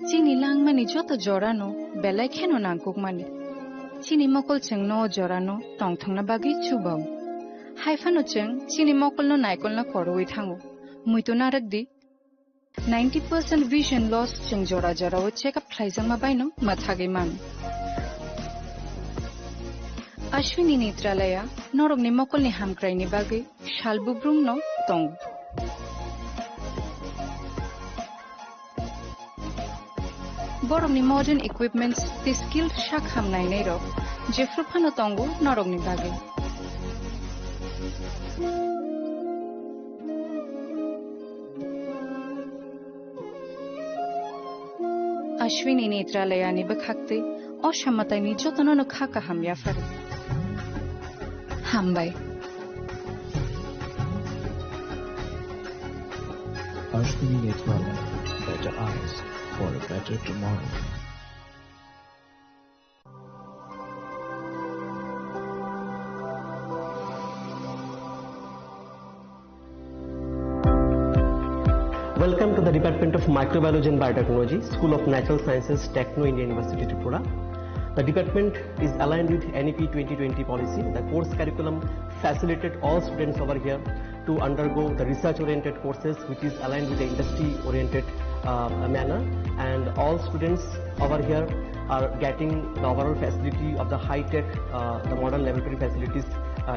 Chini langmani joto jorano belai kheno nangkukmani. Chini mokol cheng no jorano tongthangna bagi chubam. Haifano cheng chini mokol no naikol na koroi thango. Muito narakdi 90% vision loss cheng jora o check up khlaijang ma baino mathage man. Ashwini Netralaya norok ni mokol ni hamkrai ni bagi shalbubrung no tong. Borok ni modern equipments the skilled shak hamnai nei rok jefru phano tongo norok ni bagi. Ashwini Netralaya ni bakhakte oshammatai ni jotono no khaka hamya far. Hambai. Ashwini Netralaya, better eyes for a better tomorrow. Welcome to the Department of Microbiology and Biotechnology, School of Natural Sciences, Techno India University, Tripura. The department is aligned with NEP 2020 policy. The course curriculum facilitated all students over here to undergo the research-oriented courses, which is aligned with the industry-oriented manner. And all students over here are getting the overall facility of the high-tech, the modern laboratory facilities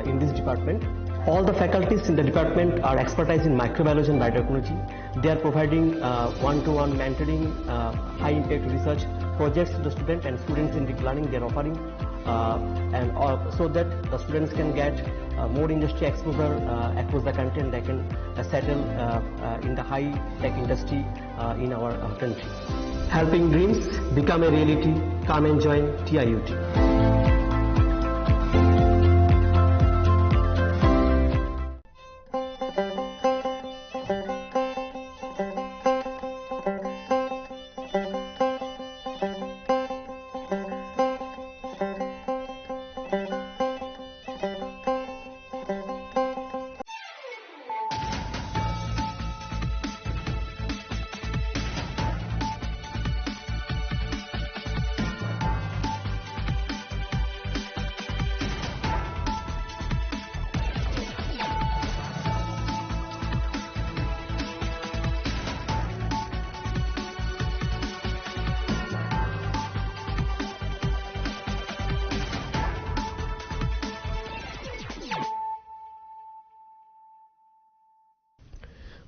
in this department. All the faculties in the department are expertise in microbiology and biotechnology. They are providing one-to-one mentoring, high-impact research projects to the students, and students in deep learning they are offering, so that the students can get more industry exposure across the country, and they can settle in the high-tech industry in our country. Helping dreams become a reality. Come and join TIUT.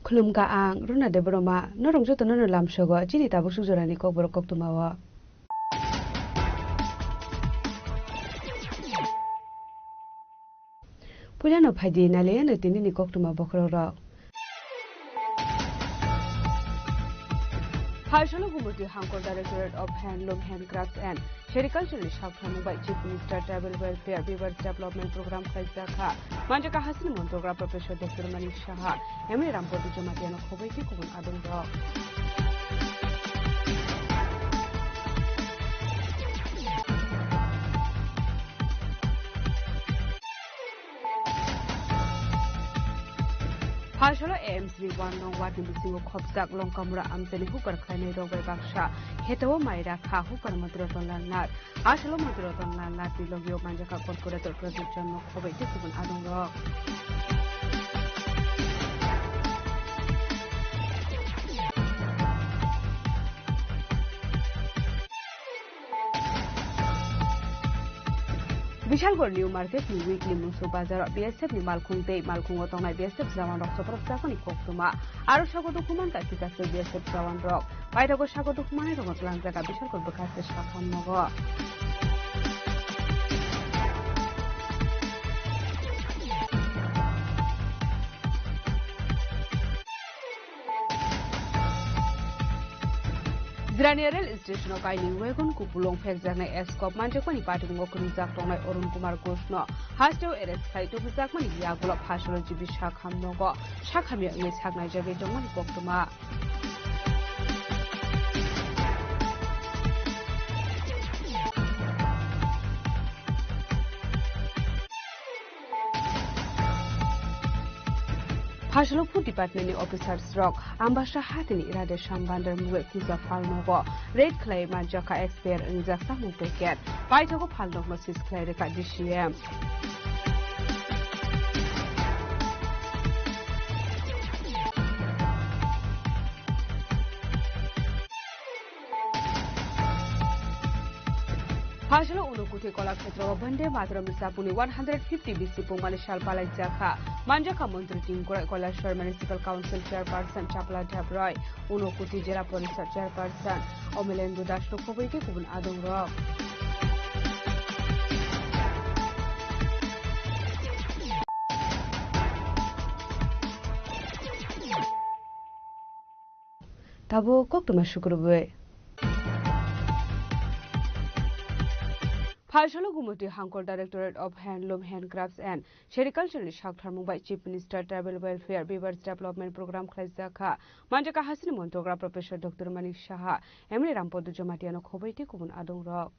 Khulum ka ang runa de broma norong joto no lam shogo chini tabuk sujorani kok borok kok tumawa Pulano phadi nale no tinini kok tuma bokro ro Harshalo Gumuti Hangkor Directorate of Handloom, Handcrafts and Horticulture Shakhamu by Chief Minister Tribal Welfare Weavers Development Program Khaizaka Manjaka Hasan Montogra Professor Dr. Manish Shah Emre Rampoti Jamatiano Khobeki Kubun Adungro Harshalo AMC 1 no wat ni bisingo khopsak longkamura amteni hupar khaine robai baksha hetawo maira kha hupar madroton lanat Harshalo madroton lanat tilogio manjaka corporator project jonno khobai tikubun adungro Vishalgor New Market ni weekly musu bazar BSF ni malkhungte malkhungo tongai BSF jawan rok soprok sakoni koktuma aro sagodo kuman ka kitase BSF jawan rok pairago sagodo kumani rok langjaga Vishalgor bokase sakham mogo Zrania Rail Station of Kaini Wagon Kupulong Fexakna Escop Manjakoni Patung Okunzak Tongai Orun Kumar Goshno Hasto Eres Kaito Zakmani Yagula Pashology Bishakam Nogo Shakamia Miss Hagna Jagetomani Koktuma Phashalo Food Department officers rock ambasha hatini irade shambander muwe kuza phalnogo red clay manjaka expert injaksa mu packet paithago phalnogno sis clay reka DCM Phashalo unukuti kola khetra bande matram sapuni 150 BC pungmani shalpalai jakha manjaka mantri team Kolashwar Municipal Council Chairperson Chapla Dhabroy unukuti jela Parishad Chairperson Omelendu Dasno khoboike kubun adong rok tabo koktoma shukurbe Phashalo Gumoti Hangkor Directorate of Handloom, Handcrafts and Sericulture Shakthar Mumbai Chief Minister Tribal Welfare Weavers Development Program Khlaizakha Manjaka Hasini Montogra Professor Dr. Manik Shaha Emre Rampodu Jomatiano Khobaiti Kubun Adong Rok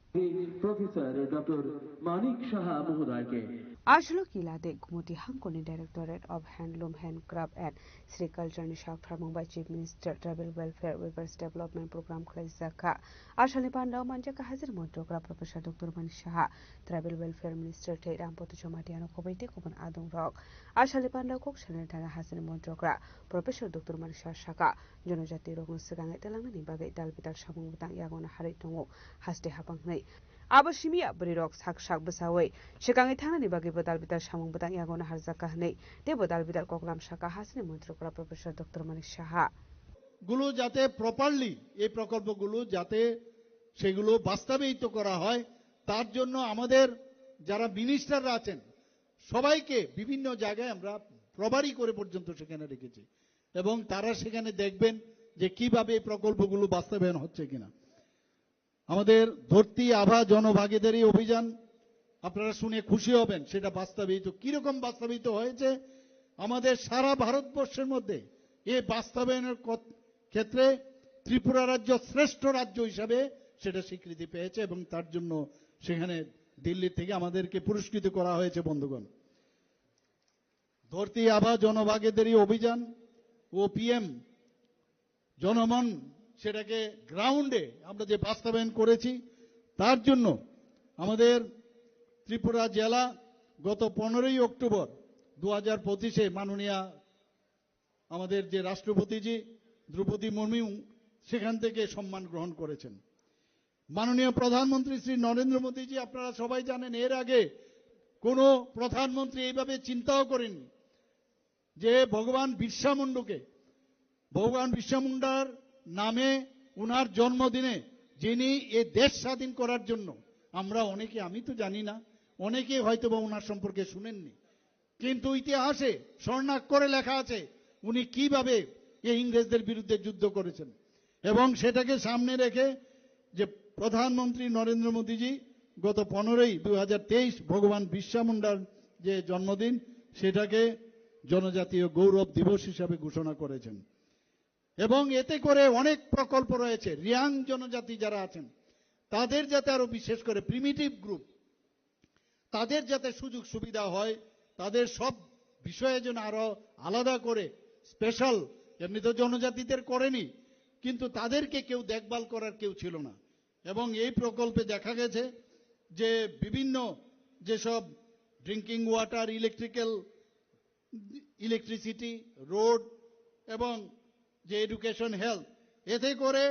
Professor Dr. Manik Shaha Mohodayke Ashalo Kilade Gumoti Hangkor Directorate of Handloom, Handcraft and Sericulture Shakthar Mumbai Chief Minister Tribal Welfare Weavers Development Program Khlaizakha Ashali Panda Manjaka Hasini Montogra Professor Dr. Manik Shaha Tribal Welfare Minister Tate Rampotu Jomatiano Khobaiti Kubun Adong Rok Ashali Panda Kok Chanel Tana Hasini Montogra Professor Dr. Manik Shaha Jonojati Rogun Segang Telangani Bagai Dalbital Shamung Butang Yagona Hari Tongo Haste Hapangnai Abashimia Brirok Sakshak Basaway Shikangi Tangani Bagi Dalbital Shamung Butang Yagona Harzaka Hnei Debo Dalbital Koklam Shaka Hasini Montogra Professor Dr. Manik Shaha গুলো যাতে properly এই প্রকল্পগুলো যাতে সেগুলো বাস্তবায়িত করা হয় তার জন্য আমাদের যারা মিনিস্টাররা আছেন সবাইকে বিভিন্ন জায়গায় আমরা প্রভারী করে পর্যন্ত সেখানে রেখেছি এবং তারা সেখানে দেখবেন যে কিভাবে এই প্রকল্পগুলো বাস্তবায়ন হচ্ছে কিনা আমাদের ধরতি আভা জনভাগীদারি অভিযান আপনারা শুনে খুশি হবেন সেটা বাস্তবায়িত কি রকম বাস্তবায়িত হয়েছে আমাদের সারা ভারতবর্ষের মধ্যে এই বাস্তবায়নের ক্ষেত্রে ত্রিপুরা রাজ্য শ্রেষ্ঠ রাজ্য হিসাবে সেটা স্বীকৃতি পেয়েছে এবং তার জন্য সেখানে দিল্লি থেকে আমাদেরকে পুরস্কৃত করা হয়েছে বন্ধুগণ ধরতি আভা জনভাগীদারি অভিযান ও পিএম জনমন সেটাকে গ্রাউন্ডে আমরা যে বাস্তবায়ন করেছি তার জন্য আমাদের ত্রিপুরা জেলা গত 15ই অক্টোবর 2025-এ মাননীয় আমাদের যে রাষ্ট্রপতিজি দ্রৌপদী মুর্মু সেখান থেকে সম্মান গ্রহণ করেছেন মাননীয় প্রধানমন্ত্রী শ্রী নরেন্দ্র মোদীজি আপনারা সবাই জানেন এর আগে কোনো প্রধানমন্ত্রী এইভাবে চিন্তাও করেননি যে ভগবান বিরসা মুন্ডার নামে উনার জন্মদিনে যিনি এই দেশ স্বাধীন করার জন্য আমরা অনেকে আমি তো জানি না অনেকে হয়তো বা উনার সম্পর্কে শুনেননি কিন্তু ইতিহাসে স্বর্ণাক্ষরে লেখা আছে উনি কিভাবে এই ইংরেজদের বিরুদ্ধে যুদ্ধ করেছেন এবং সেটাকে সামনে রেখে যে প্রধানমন্ত্রী নরেন্দ্র মোদীজি গত 15ই 2023 ভগবান বিরসা মুন্ডার যে জন্মদিন সেটাকে জনজাতীয় গৌরব দিবস হিসাবে ঘোষণা করেছেন এবং এতে করে অনেক প্রকল্প রয়েছে রিয়াং জনজাতি যারা আছেন তাদের যাতে আরো বিশেষ করে প্রিমিটিভ গ্রুপ তাদের যাতে সুযোগ সুবিধা হয় তাদের সব বিষয়ে যেন আরো আলাদা করে স্পেশাল এমনি তো জনজাতিদের করেনি কিন্তু তাদেরকে কেউ দেখভাল করার কেউ ছিল না এবং এই প্রকল্পে দেখা গেছে যে বিভিন্ন যেসব ড্রিঙ্কিং ওয়াটার ইলেকট্রিসিটি রোড এবং যে এডুকেশন হেলথ এতে করে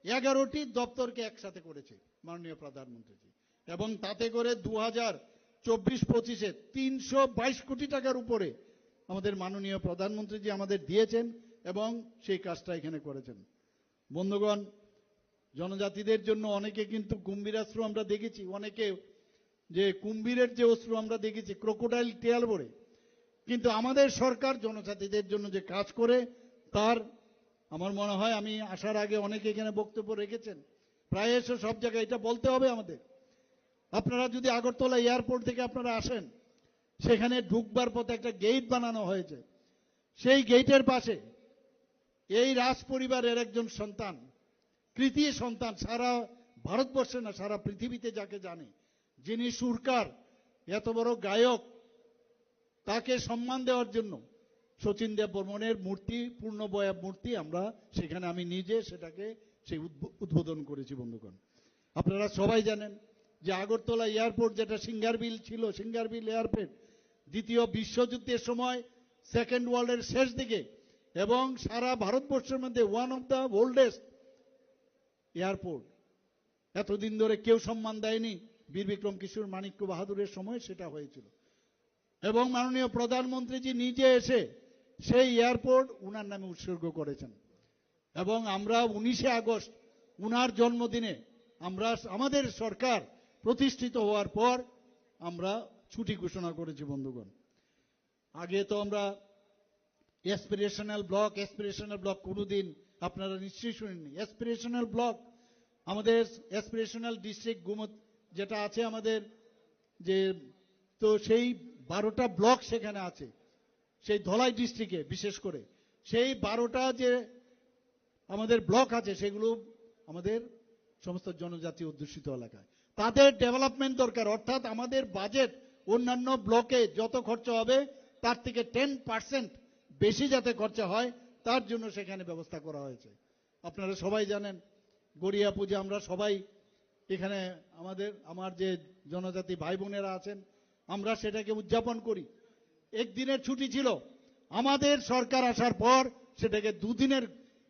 11টি দপ্তরকে একসাথে করেছে মাননীয় প্রধানমন্ত্রীজি এবং তাতে করে 2024-25-এ 322 কোটি টাকার উপরে আমাদের মাননীয় প্রধানমন্ত্রীজি আমাদের দিয়েছেন এবং সেই কাজটা এখানে করেছেন বন্ধুগণ জনজাতিদের জন্য অনেকে কিন্তু কুম্ভীরাশ্রু আমরা দেখেছি অনেকে যে কুম্ভীরের যে অস্ত্র আমরা দেখেছি ক্রোকোডাইল টেল বলে কিন্তু আমাদের সরকার জনজাতিদের জন্য যে কাজ করে তার আমার মনে হয় আমি আসার আগে অনেকে এখানে বক্তব্য রেখেছেন প্রায় এসে সব জায়গায় এটা বলতে হবে আমাদের আপনারা যদি আগরতলা এয়ারপোর্ট থেকে আপনারা আসেন সেখানে ঢুকবার পথে একটা গেট বানানো হয়েছে সেই গেটের পাশে এই রাজ পরিবারের একজন সন্তান কৃতি সন্তান সারা ভারতবর্ষে না সারা পৃথিবীতে যাকে জানে যিনি সুরকার এত বড় গায়ক তাকে সম্মান দেওয়ার জন্য শচীন দেব বর্মনের মূর্তি, পূর্ণবয়া মূর্তি আমরা সেখানে আমি নিজে সেটাকে সেই উদ্বোধন করেছি বন্ধুগণ। আপনারা সবাই জানেন যে আগরতলা এয়ারপোর্ট যেটা সিঙ্গারবিল ছিল, সিঙ্গারবিল এয়ারপোর্ট দ্বিতীয় বিশ্বযুদ্ধের সময় সেকেন্ড ওয়ার্ল্ডের শেষ দিকে এবং সারা ভারতবর্ষের মধ্যে one of the oldest airport, এতদিন ধরে কেউ সম্মান দেয়নি, বীর বিক্রম কিশোর মাণিক্য বাহাদুরের সময় সেটা হয়েছিল। এবং মাননীয় প্রধানমন্ত্রীজি নিজে এসে সেই এয়ারপোর্ট উনার নামে উৎসর্গ করেছেন। এবং আমরা 19শে আগস্ট উনার জন্মদিনে আমরা আমাদের সরকার প্রতিষ্ঠিত হওয়ার পর আমরা ছুটি ঘোষণা করেছি বন্ধুগণ। আগে তো আমরা এসপিরেশনাল ব্লক কোনোদিন আপনারা নিশ্চয়ই শুনেননি। এসপিরেশনাল ব্লক আমাদের এসপিরেশনাল ডিস্ট্রিক্ট যেটা আছে আমাদের, যে তো সেই 12টা ব্লক সেখানে আছে সেই ধলাই ডিস্ট্রিক্টে, বিশেষ করে সেই 12টা যে আমাদের ব্লক আছে সেগুলো আমাদের সমস্ত জনজাতি অধ্যুষিত এলাকায়। তাদের ডেভেলপমেন্ট দরকার, অর্থাৎ আমাদের বাজেট অন্যান্য ব্লকে যত খরচা হবে তার থেকে 10% বেশি যাতে খরচা হয় তার জন্য সেখানে ব্যবস্থা করা হয়েছে। আপনারা সবাই জানেন গড়িয়া পূজা আমরা সবাই এখানে আমার যে জনজাতি ভাই বোনেরা আছেন আমরা সেটাকে উদযাপন করি। একদিনের ছুটি ছিল, আমাদের সরকার আসার পর সেটাকে 2 দিনের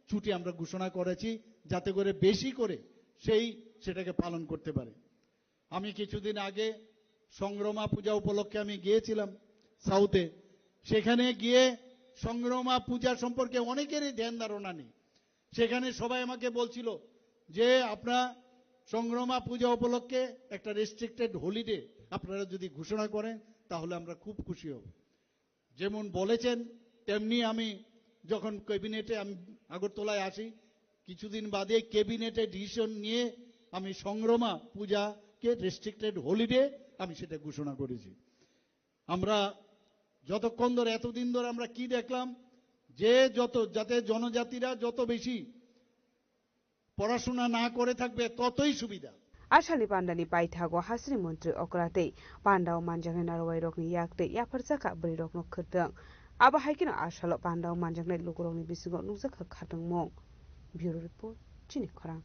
ছুটি আমরা ঘোষণা করেছি যাতে করে বেশি করে সেটাকে পালন করতে পারে। আমি কিছুদিন আগে সংগ্রামা পূজা উপলক্ষে আমি গিয়েছিলাম সাউথে। সেখানে গিয়ে সংগ্রামা পূজা সম্পর্কে অনেকেরই ধ্যান ধারণা নেই। সেখানে সবাই আমাকে বলছিল যে আপনারা সংগ্রামা পূজা উপলক্ষে একটা রেস্ট্রিক্টেড হলিডে আপনারা যদি ঘোষণা করেন তাহলে আমরা খুব খুশি হব। যেমন বলেছেন তেমনি আমি যখন ক্যাবিনেটে আমি আগরতলায় আসি কিছুদিন বাদে ক্যাবিনেটে ডিসিশন নিয়ে আমি সংগ্রামা পূজাকে রেস্ট্রিক্টেড হলিডে আমি সেটা ঘোষণা করেছি। আমরা যতক্ষণ ধরে এতদিন ধরে আমরা কি দেখলাম যে যাতে জনজাতিরা যত বেশি পড়াশোনা না করে থাকবে ততই সুবিধা। Ashali pandani paithago hasri mantri okrate pandao manjangai narwai rokni yakte yafarjaka bri rokno khrdang aba haikino ashalo pandao manjangai lugrokni bisingo nukjaka khatang mong. Bureau report chini khorang.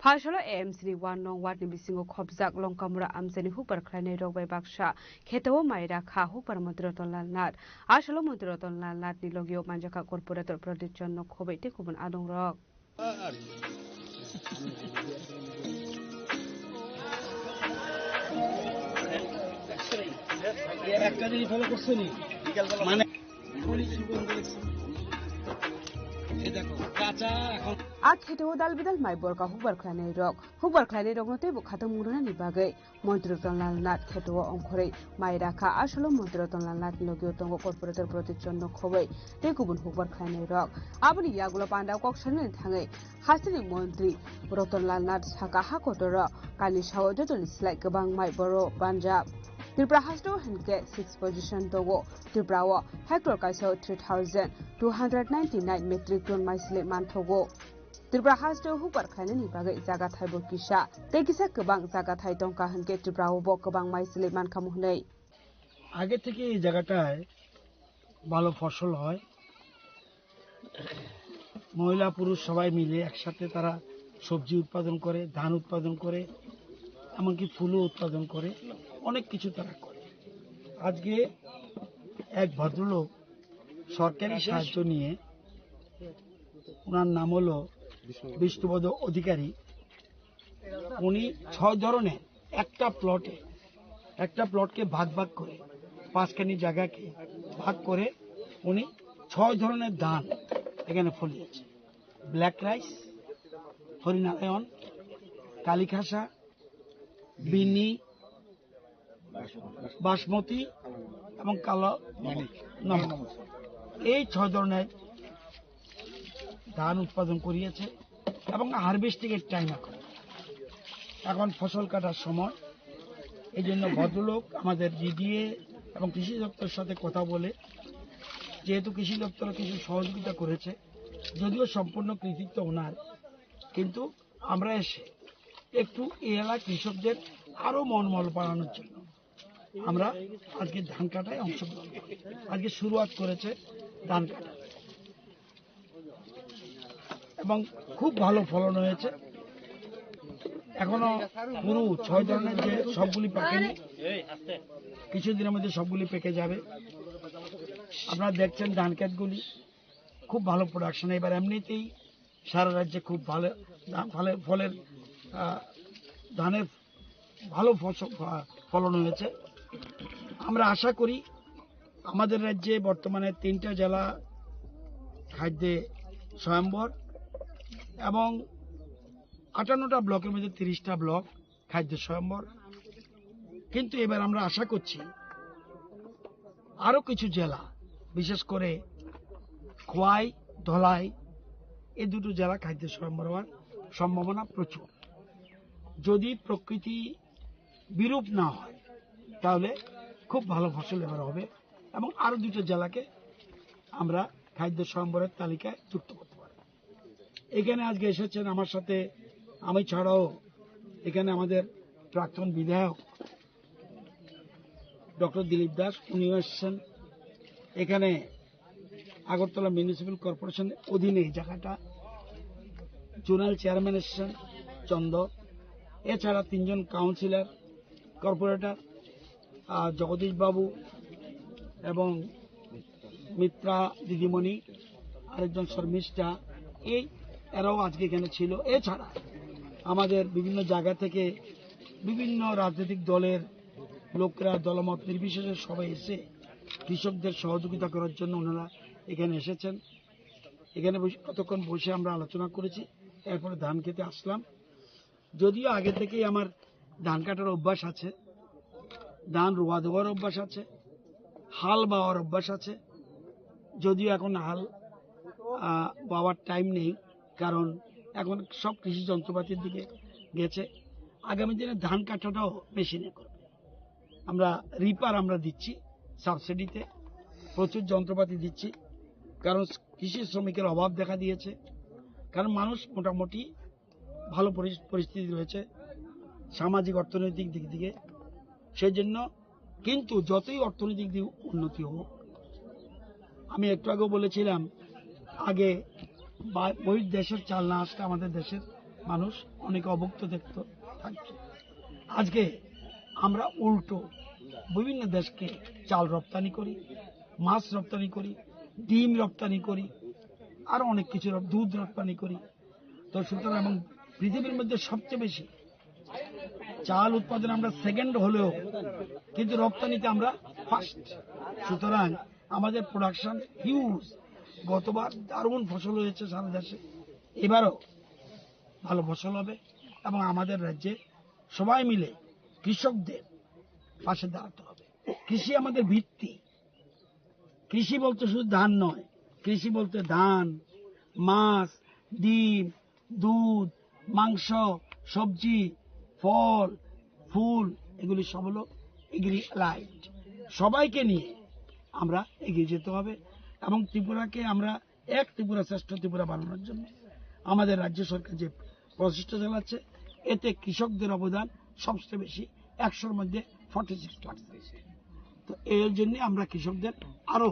Phashalo AMC 1 nong ward ni bisingo khobjak longkamura amjani hupar khlainai rokbai baksa khetawo maira kha hupar Montiroton Lal Nath ashalo Montiroton Lal Nath ni logio manjaka corporator Pradip Chandra khobai te kubun adong rok. একটা জিনিস follow করছো নি মানে At Hito Dal Bidal my Borka Hoover Clanny Rock, Hoover Clanny Rock Notable Katamurana Nibagay, Montiroton Lal Nath Keto Onkore, Mairaka, Ashalo Montiroton Lal Nath Logiotongo Corporator Protection no Koway, Tekubun Hoover Clanny Rock, Abani Yagula Panda Coction and Tange, Hasini Montri, Roton Lal Nath Saka Hakotora, Kanishaw Dodolis like a bang my borough, Punjab. Tripura has to get 6th position Togo. Tripura Hector Kaiso 3,299 metric ton Maisle Mantogo. Tripura has to Hooper Kanani Baga Zaga Thaibo Kisha. Take a Kabang Zaga Thaitonka and get to Bravo Bokabang Maisle Mankamune. আগে থেকে এই জায়গাটায় ভালো ফসল হয়। মহিলা পুরুষ সবাই মিলে একসাথে তারা সবজি উৎপাদন করে, ধান উৎপাদন করে, এমনকি ফুলও উৎপাদন করে, অনেক কিছু তারা করে। আজকে এক ভদ্রলোক সরকারি সাহায্য নিয়ে, ওনার নাম হলো বিষ্ণুপদ অধিকারী, উনি 6 ধরনের একটা প্লটকে ভাগ ভাগ করে 5খানি জায়গাকে ভাগ করে উনি 6 ধরনের ধান এখানে ফলিয়েছে। ব্ল্যাক রাইস, হরিনারায়ণ, কালীখাসা, বিনি, বাসমতি এবং কালো নমক, এই 6 ধরনের ধান উৎপাদন করিয়েছে এবং হারভেস্টিং এর টাইম এখন ফসল কাটার সময়। এই জন্য ভদ্রলোক আমাদের জিডিএ এবং কৃষি দপ্তরের সাথে কথা বলে, যেহেতু কৃষি দপ্তর কিছু সহযোগিতা করেছে, যদিও সম্পূর্ণ কৃতিত্ব ওনার, কিন্তু আমরা এসে একটু এই এলাকার কৃষকদের আরো মনোবল বাড়ানোর জন্য আমরা আজকে ধান কাটায় অংশগ্রহণ করি। আজকে শুরুয়াত করেছে ধান কাটা এবং খুব ভালো ফলন হয়েছে। এখনো পুরো 6 ধরনের যে সবগুলি পাকেনি, কিছুদিনের মধ্যে সবগুলি পেকে যাবে। আপনারা দেখছেন ধান ক্ষেতগুলি খুব ভালো প্রোডাকশন। এবার এমনিতেই সারা রাজ্যে খুব ভালো ফলের ধানের ভালো ফলন হয়েছে। আমরা আশা করি আমাদের রাজ্যে বর্তমানে 3টা জেলা খাদ্যে স্বয়ম্বর এবং 58টা ব্লকের মধ্যে 30টা ব্লক খাদ্য স্বয়ম্বর। কিন্তু এবার আমরা আশা করছি আরো কিছু জেলা, বিশেষ করে খোয়াই, ধলাই, এই দুটো জেলা খাদ্য স্বয়ম্বর হওয়ার সম্ভাবনা প্রচুর। যদি প্রকৃতি বিরূপ না হয় তাহলে খুব ভালো ফসল এবার হবে এবং আরো 2টো জেলাকে আমরা খাদ্য স্বয়ম্বরের তালিকায় যুক্ত করতে পারি। এখানে আজকে এসেছেন আমার সাথে, আমি ছাড়াও এখানে আমাদের প্রাক্তন বিধায়ক ডক্টর দিলীপ দাস, উনিও এসেছেন। এখানে আগরতলা মিউনিসিপ্যাল কর্পোরেশনের অধীনে এই জায়গাটা জোনাল চেয়ারম্যান এসেছেন চন্দ, এছাড়া 3জন কাউন্সিলর, কর্পোরেটর জগদীশ বাবু এবং মিত্রা দিদিমণি, আরেকজন শর্মিষ্ঠা, এরাও আজকে এখানে ছিল। এছাড়া আমাদের বিভিন্ন জায়গা থেকে বিভিন্ন রাজনৈতিক দলের লোকরা দলমত নির্বিশেষে সবাই এসে কৃষকদের সহযোগিতা করার জন্য ওনারা এখানে এসেছেন। এখানে কতক্ষণ বসে আমরা আলোচনা করেছি, এরপরে ধান খেতে আসলাম। যদিও আগে থেকেই আমার ধান কাটার অভ্যাস আছে, ধান রোয়া দেওয়ার অভ্যাস আছে, হাল বাওয়ার অভ্যাস আছে। যদিও এখন হাল বাওয়ার টাইম নেই, কারণ এখন সব কৃষি যন্ত্রপাতির দিকে গেছে। আগামী দিনে ধান কাটাটাও মেশিনে করবে। আমরা রিপার আমরা দিচ্ছি সাবসিডিতে, প্রচুর যন্ত্রপাতি দিচ্ছি, কারণ কৃষি শ্রমিকের অভাব দেখা দিয়েছে। কারণ মানুষ মোটামুটি ভালো পরিস্থিতি রয়েছে সামাজিক অর্থনৈতিক দিক থেকে, সেই জন্য। কিন্তু যতই অর্থনৈতিক দিক উন্নতি হোক, আমি একটু আগেও বলেছিলাম, আগে বহির দেশের চাল না আসলে আমাদের দেশের মানুষ অনেকে অভুক্ত থাকতো। আজকে আমরা উল্টো বিভিন্ন দেশকে চাল রপ্তানি করি, মাছ রপ্তানি করি, ডিম রপ্তানি করি, আরো অনেক কিছু, দুধ রপ্তানি করি। তো সুতরাং এবং পৃথিবীর মধ্যে সবচেয়ে বেশি চাল উৎপাদন আমরা সেকেন্ড হলেও কিন্তু রপ্তানিতে আমরা ফার্স্ট। সুতরাং আমাদের প্রোডাকশন হিউজ। গতবার দারুণ ফসল হয়েছে সারা দেশে, এবারও ভালো ফসল হবে এবং আমাদের রাজ্যে সবাই মিলে কৃষকদের পাশে দাঁড়াতে হবে। কৃষি আমাদের ভিত্তি। কৃষি বলতে শুধু ধান নয়, কৃষি বলতে ধান, মাছ, ডিম, দুধ, মাংস, সবজি, ফল, ফুল, এগুলি সব হলো এগ্রিলাইট। সবাইকে নিয়ে আমরা এগিয়ে যেতে হবে এবং ত্রিপুরাকে আমরা এক ত্রিপুরা শ্রেষ্ঠ ত্রিপুরা বানানোর জন্য আমাদের রাজ্য সরকার যে প্রচেষ্টা চালাচ্ছে, এতে কৃষকদের অবদান সবচেয়ে বেশি, 100-র মধ্যে 46%। তো এর জন্য আমরা কৃষকদের আরো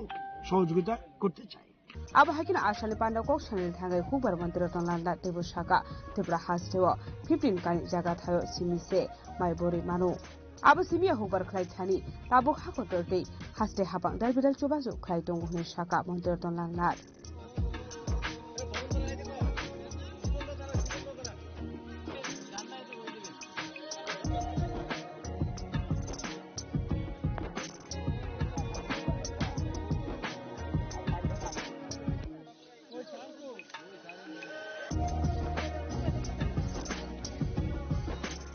সহযোগিতা করতে চাই। Abahagina Ashali Panda Kok Channel Thangai Hubar Mantira Tonlanda Tebu Shaka Tebra Hastewa 15 Kani Jaga Thayo Simise Maibori Manu Aba Simia Hubar Klai Thani Tabuk Hakotorte Haste Habang Dalbidal Chubazu Klai Tongun Shaka Mantira Tonlanda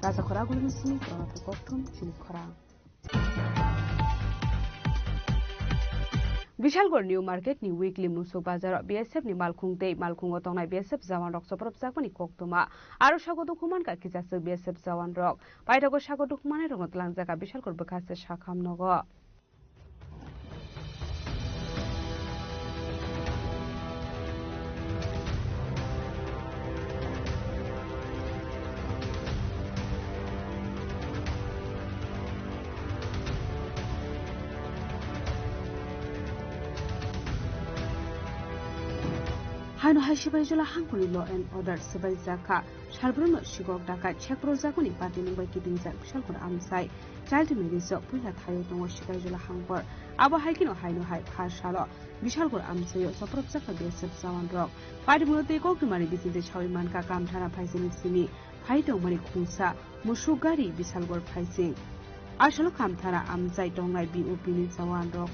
Rasa Khora Gulmisi, Pranatu Koktum, Chili Khora. Vishalgor New Market, New Weekly Musu Bazar, BSF ni Malkung Day, Malkung Otona, BSF Zawan Rock, Soprop Zakoni Koktuma, Arushago Dokuman, Kakizas, BSF Zawan Rock, Paitago Shago Dokuman, Romotlan Zaka, Vishalgor Bekas, Shakam Nogo. হাইনো হাই সিবাইজলা হাংকুনি law and order সিবাই জাখা সারব্রহ্ম শিকক ডাকাত ছেক্র জাগুনি পার্টি মুম্বাই কিদিং জাক বিশালকর আমসাই চাইল্ড মেরিজ পুইলা থাयो दङ सिकाइजला हांपर आबो हाइकिनो हाइनो हाइ फासाल बिशालगुर आमसयो सप्रब जाखा बेसेब जावान रक पार्टी मुलते कोकमानि बिसिते छावि मानका कामथाना फाइसिनि सिनि फाइदं मनि खुंसा मुसुगारि बिशालगुर फाइसिं आसलो कामथाना आमजाय दंनाय बिओपि नि जावान रक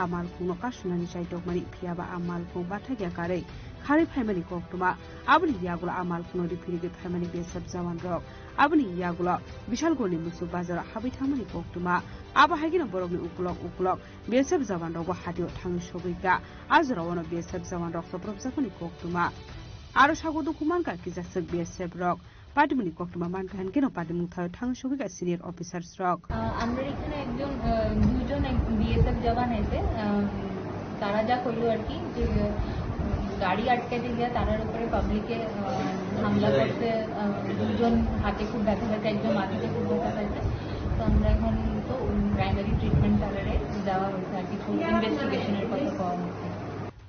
आमाल खुनो कासुनानि जायदक मनि फियाबा आमाल खु बाथागिया कारै खारै फाइमानि कोकटुमा आबनि यागुला आमाल खुनो रिफिरिगे फाइमानि बेसेब जावान रक आबनि यागुला बिशालगुरनि मुसु बाजार हाबिथामानि कोकटुमा आबा हाइगिनो बरगनि उकुलक बेसेब जावान रक हादियो थांनि सगैगा आजरावनो बेसेब जावान रक सप्रब जाखनि कोकटुमा आरो सागु दुखुमान का किजासक बेसेब रक পার্টিমনি কোকটুমা মানকাহান কেন পার্টিমুং থায় থাং সগিকা সিনিয়র অফিসার্স রক আমরা এখানে দুইজন বিএসএফ জওয়ান আছে তারা যা কইলো আর কি যে গাড়ি আটকাতে গিয়ে তার উপরে পাবলিকে হামলা করতে দুজন হাতে খুব ব্যথা পাইছে একজন মাটিতে খুব ব্যথা পাইছে তো আমরা এখন তো প্রাইমারি ট্রিটমেন্ট তারারে দেওয়া হয়েছে আর কি ইনভেস্টিগেশনের কথা পাওয়া হয়েছে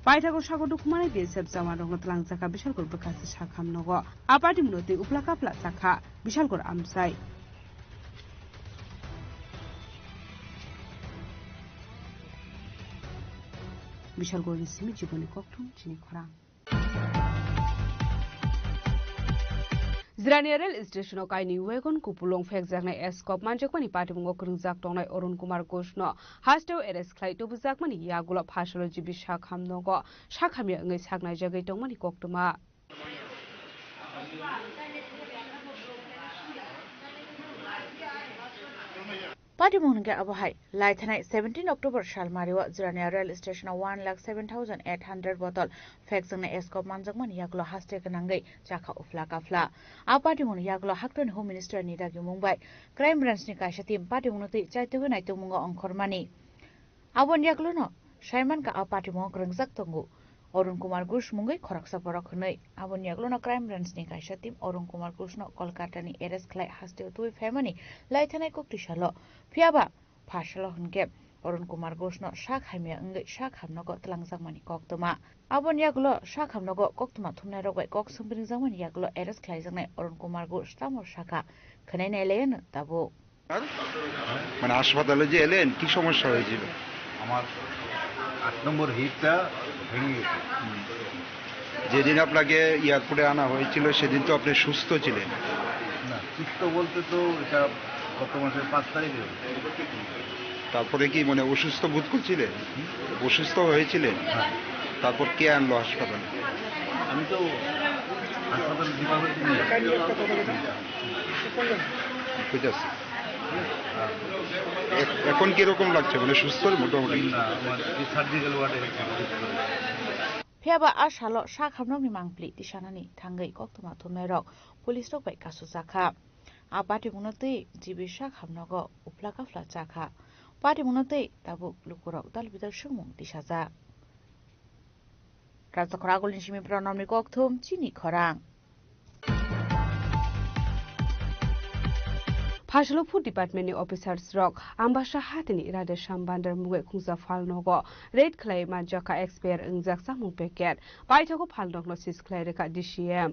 पाइथागो सागो दुखुमानि बेसेब जावान रंग तलां जाखा बिशालगुर बखासे साखाम नगो आपार्टी मुनते उपला कापला जाखा बिशालगुर आमसाय बिशालगुरनि सिमि जीवनि कोकथुम चिनि खरां जिरानिया रेल स्टेशनाव काइनि वेगन कुपुलं फेक जागनाय एस्कप मानजकमानि पार्टीमुंगो खोरोंजाक दंनाय अरुण कुमार घोषनो हास्टेव एरेस्ट खालाय तुबुजाकमानि यागुला फासलो जिबि साखाम नगो साखामिया ngै सागनाय जगै दंमानि कोकटुमा पार्टी मुनगे अबहाय लाइथानाय 17 अक्टोबर सालमारिवा जिरानिया रेल स्टेशन 1,07,800 बोतल फेक जोंने एस्कप मानजकमान यागलो हास्टे गनांगै जाखा उफ्ला काफ्ला आ पार्टी मुन यागलो हाक्टन होम मिनिस्टर निदागि मुंबाई क्राइम ब्रांचनि काशतिम पार्टी मुनते चाइतगो नाइतो मुंगो अंखरमानि आबन यागलो न साइमान का आ पार्टी मुंग ग्रंगजाक तंगु अरुण कुमार घोष मुंगै खरकसा परखनै आबन यागलो न क्राइम ब्रांचनि काशतिम अरुण कुमार घोषनो कलकातानि एरेस्ट खलाय हास्टे तुइ फेमानि लाइथानाय कोक्टिसालो फियाबा फासलो हनके अरुण कुमार घोषनो शाख हामिया अंगै शाख हामनगो तलांजाकमानि कोक्तमा आबन यागलो शाख हामनगो कोक्तमा थुमनाय रगबाय कोक समबिनि जाकमानि यागलो एरेस्ट खलायजाकनाय अरुण कुमार घोष तामर शाखा खनायनाय लेन ताबो মানে হাসপাতালে যে এলেন কি সমস্যা হয়েছিল আমার 8 নম্বর হিপটা ভেঙে গেছে যেদিন আপনাকে এয়ারপোর্টে আনা হয়েছিল সেদিন তো আপনি সুস্থ ছিলেন না সুস্থ বলতে তো এটা গত মাসের 5 তারিখে তারপরে কি মানে অসুস্থ বোধ করছিলেন অসুস্থ হয়েছিলেন তারপর কে আনলো হাসপাতালে আমি তো হাসপাতালে ডিপার্টমেন্টে ঠিক আছে এখন কিরকম লাগছে মানে সুস্থ মোটামুটি আমার সার্জিক্যাল ওয়ার্ডে फियाबा आशालो शाख हामनगनि मांगप्लि दिसानानि थांगै कोक्तमा थुमनाय रक पुलिस रक बाय कासु जाखा आ पार्टी मुनते जिबि शाख हामनगो उफ्ला काफ्ला जाखा पार्टी मुनते ताबु लुकुरक दाल बिदाल सुमुं दिसाजा राजा खरागुलनि सिमि प्रनमनि कोक्थुम चिनि खरां फासलो फुड डिपार्टमेंटनि ऑफिसर्स रक आम्बासा हातिनि राधे शामबान्डर मुगे खुंजा फालनगो रेड खलाय मानजाका एक्सपायर इंजाक सामु पेकेट पाइथागो फालनगनो सिस खलाय रेखा डीसीएम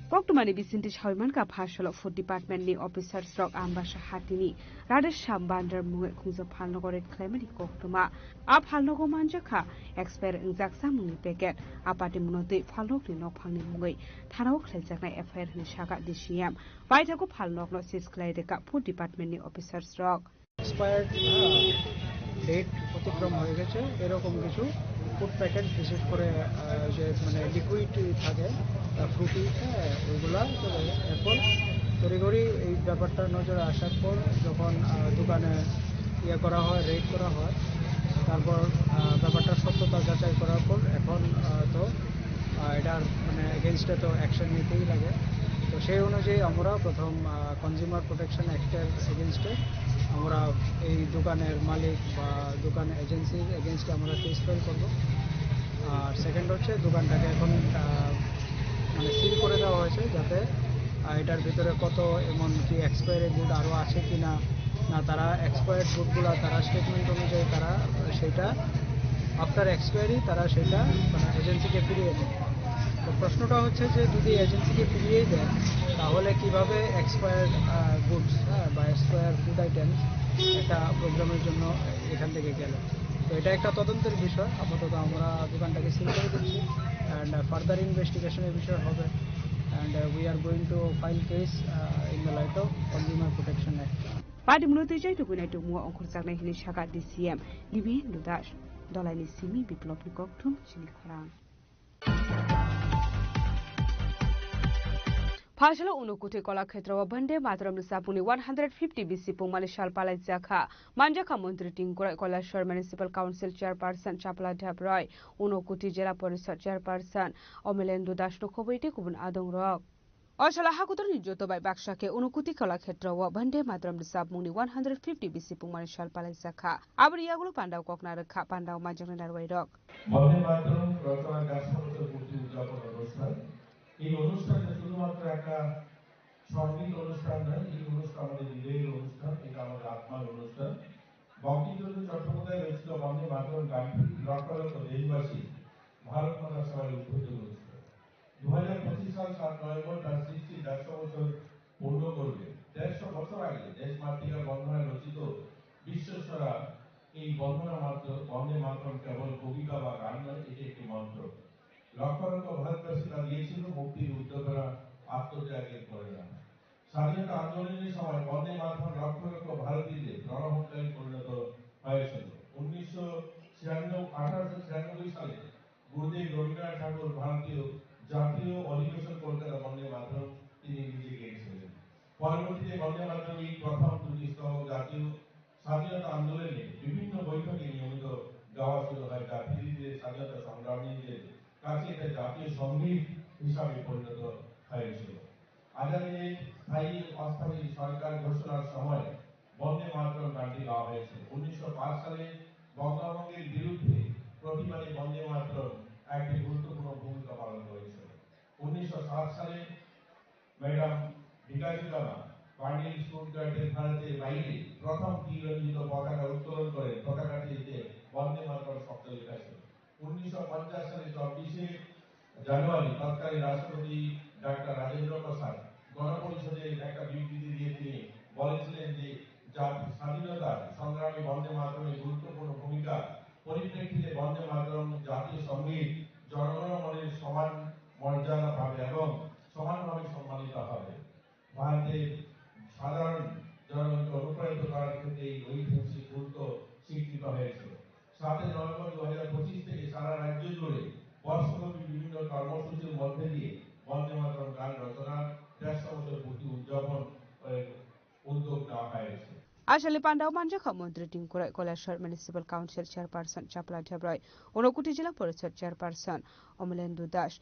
कोक्टमानि बिसिन्ति छावैमानका फासलो फुड डिपार्टमेंटनि ऑफिसर्स रक आम्बासा हातिनि राधे शामबान्डर मुगे खुंजा फालनगो रेड खलायमानि कोक्टमा आ फालनगो मानजाखा एक्सपायर इंजाक सामुनि पेकेट आ पार्टी मुनते फालनगनि नफांनि मुगै थानाव खलायजानाय एफआईआर नि सागा डीसीएम बायथागो फालनगनो सिस खलाय रेखा फुड डिपार्टमेंटनि ऑफिसर्स रक एक्सपायर्ड डेट অতিক্রম হয়ে গেছে এরকম কিছু ফুড প্যাকেট বিশেষ করে যে মানে লিকুইড থাকে ফ্রুটি ওইগুলা এখন তড়িঘড়ি এই ব্যাপারটা নজরে আসার পর যখন দোকানে ইয়ে করা হয় রেড করা হয় তারপর ব্যাপারটা সত্যতা যাচাই করার পর এখন তো এটার মানে এগেনস্টে তো অ্যাকশন নিতেই লাগে তো সেই অনুযায়ী আমরা প্রথম কনজিউমার প্রোটেকশন অ্যাক্টের এগেনস্টে আমরা এই দোকানের মালিক বা দোকান এজেন্সির এগেনস্টে আমরা কেস ফাইল করব আর সেকেন্ড হচ্ছে দোকানটাকে এখন মানে সিল করে দেওয়া হয়েছে যাতে এটার ভিতরে কত এমন কি এক্সপায়ারি গুড আরও আছে কি না, না তারা এক্সপায়ার্ড গুডগুলো তারা স্টেটমেন্ট অনুযায়ী তারা সেটা আফটার এক্সপায়ারি তারা সেটা মানে এজেন্সিকে ফিরিয়ে দেয়। তো প্রশ্নটা হচ্ছে যে যদি এজেন্সিকে ফিরিয়ে দেয় তাহলে কিভাবে এক্সপায়ার্ড গুডস বা এক্সপায়ার্ড ফুড আইটেমস একটা প্রোগ্রামের জন্য এখান থেকে গেল। তো এটা একটা তদন্তের বিষয়। আপাতত আমরা দোকানটাকে সিল করে দিচ্ছি অ্যান্ড ফার্দার ইনভেস্টিগেশনের বিষয় হবে and we are going to file case in the light off consumer protection act. Party মূলত টুকুনাই টুমুয়া অঙ্কুর চাকনাই হিনি সাকা ডিসিএম দিবেন্দু দাস দলাইনি সিমি বিপ্লবী ককথুম চিনি খরাং ফাইসাল उनुकुथि कलाक्षेत्र वंदे मातरम सापुनि 150 BC पुंगमानि सालपालाई जाखा मानजाखा मंत्री टिंगकुरा कलेश्वर म्युनिसिपल काउंसिल चेयरपर्सन चापला ढाबराय उनुकुथि जिला परिषद चेयरपर्सन अमिलेन्दु दासनो खबैति गुबुन आदं रक अशला हाकुतर निजोतबाय बाक्साके उनुकुथि कलाक्षेत्र वंदे मातरम सापुनि 150 BC पुंगमानि सालपालाई जाखा आबरियागुलो पांडाव ककना रखा पांडाव मानजाखना नारवाय रक वंदे मातरम रचना गाছপত্র পূর্তি উদযাপন অনুষ্ঠান। এই অনুষ্ঠানটা শুধুমাত্র একটা সঙ্গীত অনুষ্ঠান নয়, এই অনুষ্ঠান আমাদের হৃদয়ের অনুষ্ঠান, এটা আমাদের আত্মার অনুষ্ঠান। বঙ্কিমচন্দ্র চট্টোপাধ্যায় রচিত বন্দে মাতরম গানটি লক্ষ লক্ষ দেশবাসী ভারত মাতার সেবায় উদ্বুদ্ধ করেছিল। 2025 সাল 7 নভেম্বর তার সৃষ্টির 150 বছর পূর্ণ করবে। 150 বছর আগে দেশমাতৃকা বন্দনা রচিত বিশ্বসেরা এই বন্দনা মাত্র বন্দে মাতরম কেবল কবিতা বা গান নয়, এটি একটি মন্ত্র। লক্ষ লক্ষ ভারতবাসীরা দিয়েছিল মুক্তির উদ্যোগেরা আত্মত্যাগের পরিণাম। স্বাধীনতা আন্দোলনের সময় বন্দে মাতরম লক্ষ লক্ষ ভারতীয়দের রণহত্যায় পরিণত হয়েছিল। 1896 সালে গুরুদেব রবীন্দ্রনাথ ঠাকুর ভারতীয় জাতীয় অধিবেশন কলকাতা বন্দে মাতরম তিনি নিজে গেয়েছিলেন। পরবর্তীতে বন্দে মাতরম এই প্রথম দুটি স্তবক জাতীয় স্বাধীনতা আন্দোলনে বিভিন্ন বৈঠকে নিয়মিত গাওয়া শুরু হয়, যা ধীরে ধীরে স্বাধীনতা সংগ্রামীদের কাছে এটা জাতীয় সঙ্গীত হিসাবে পরিণত হয়েছিল। আজাদের স্থায়ী অস্থায়ী সরকার ঘোষণার সময় বন্দে মাতরম গানটি গাওয়া হয়েছিল। 1905 সালে বঙ্গভঙ্গের বিরুদ্ধে প্রতিবাদে বন্দে মাতরম একটি গুরুত্বপূর্ণ ভূমিকা পালন করেছিল। 1907 সালে ম্যাডাম ভিকাজিকামা পান্ডিল স্টুটগার্টের ভারতের বাইরে প্রথম ত্রিরঞ্জিত পতাকা উত্তোলন করে পতাকাটিতে বন্দে মাতরম শব্দ লেখা ছিল। 1950 সালে 24 জানুয়ারি তৎকালীন রাষ্ট্রপতি ডাক্তার রাজেন্দ্র প্রসাদ গণপরিষদের একটা বিবৃতি দিয়ে তিনি বলেছিলেন যে স্বাধীনতা সংগ্রামে বন্দে মাতরমের গুরুত্বপূর্ণ ভূমিকা পরিপ্রেক্ষিতে বন্দে মাতরম জাতীয় সঙ্গীত জনগণমনের সমান মর্যাদা পাবে এবং সমানভাবে সম্মানিত হবে। ভারতের সাধারণ জনগণকে অনুপ্রাণিত করার ক্ষেত্রে এই ঐতিহাসিক গুরুত্ব স্বীকৃত হয়েছিল। 7 নভেম্বর 2025 থেকে সারা রাজ্য জুড়ে বর্ষব্যাপী বিভিন্ন কর্মসূচির মধ্যে দিয়ে বন্দে মাতরম গান রচনার 150 বছর পূর্তি উদযাপন উদ্যোগ নেওয়া হয়েছে। आशले पांडाव मानजाखा मंत्री टिंगकुरा कलेश्वर म्युनिसिपल काउंसिल चेयरपर्सन चापला ढाबराय उनुकुथि जिला परिषद चेयरपर्सन अमिलेन्दु दास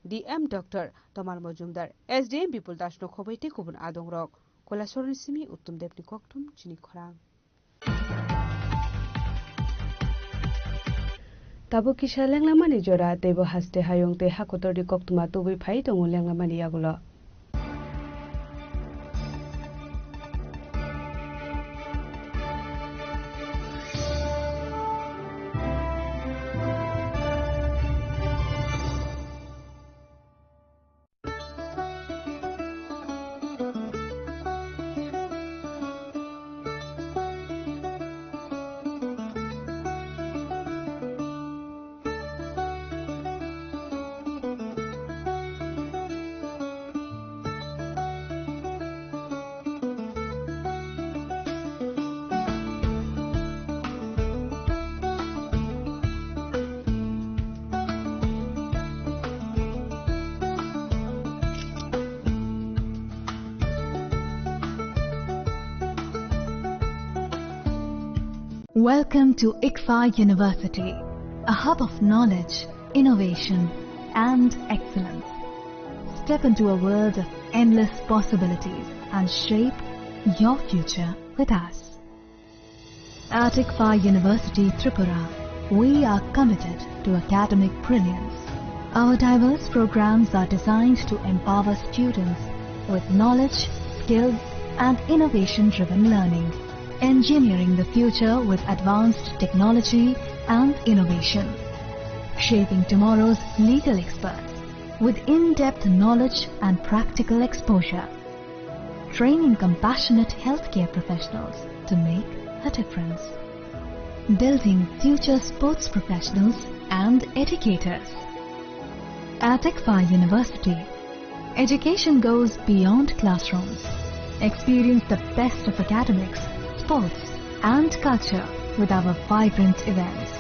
डीएम डॉक्टर तमाल मजुमदार एसडीएम विपुल दासनो खबैति गुबुन आदं रक कलेश्वर सिमी उत्तम देवनी ककथुम चिनी खरां ताबो किसा लेंलामानि जरा तेबो हास्ते हायं ते हाकोतरदि ककथुमा तबि फाइ दङ लेंलामानि आगुलो Welcome to ICFA University, a hub of knowledge, innovation and excellence. Step into a world of endless possibilities and shape your future with us. At ICFA University, Tripura, we are committed to academic brilliance. Our diverse programs are designed to empower students with knowledge, skills, and innovation-driven learning. Engineering the future with advanced technology and innovation. Shaping tomorrow's legal experts with in-depth knowledge and practical exposure. Training compassionate healthcare professionals to make a difference. Building future sports professionals and educators. At ICFA University, education goes beyond classrooms. Experience the best of academics, sports, and culture with our vibrant events.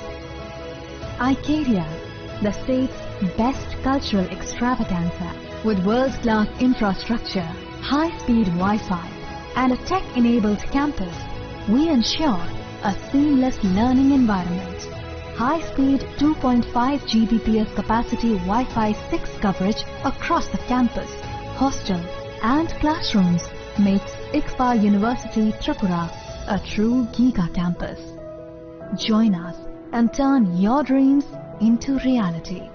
ICARIA, the state's best cultural extravaganza, with world-class infrastructure, high-speed Wi-Fi, and a tech-enabled campus, we ensure a seamless learning environment. High-speed 2.5 Gbps capacity Wi-Fi 6 coverage across the campus, hostel, and classrooms makes ICFA University Tripura a true Giga campus. Join us and turn your dreams into reality.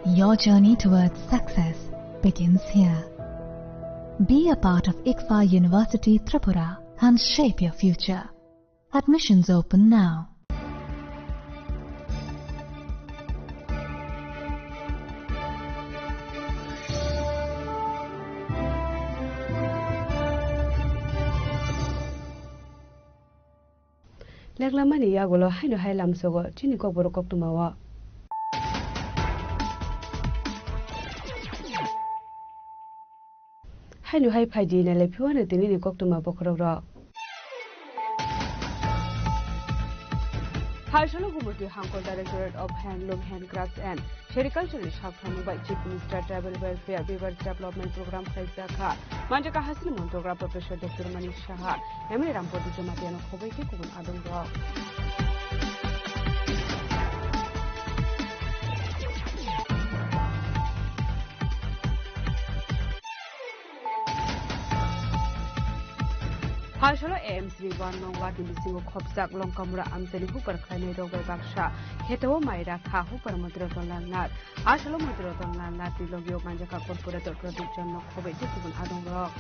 Your journey towards success begins here. Be a part of ICFA University Tripura and shape your future. Admissions open now. Leklamani yagulo haino hailam sogo chini ko borokok tumawa. Haino hai phaidi na lepiwana tinini kok tuma bokrogro. Haishalo Gumuti Hangkor Directorate of Handloom, Handcrafts and Sericulture Shafhamu by Chief Minister Tribal Welfare Beavers Development Program Khaizaka Manjaka Hasil Montogra Professor Dr. Manik Shaha Emily Rampoti Jamatiano Kobeki Kubun Adongo. Haishalo AMC One Nongwa Dibisingo Kopzak Longkamura Amseli Hooper Kane Dogay Baksha Heto Maira Ka Hooper Moderaton Lanat Ashalo Moderaton Lanat Logio Manjaka Corporator Production of Kobe Tikun Adongo.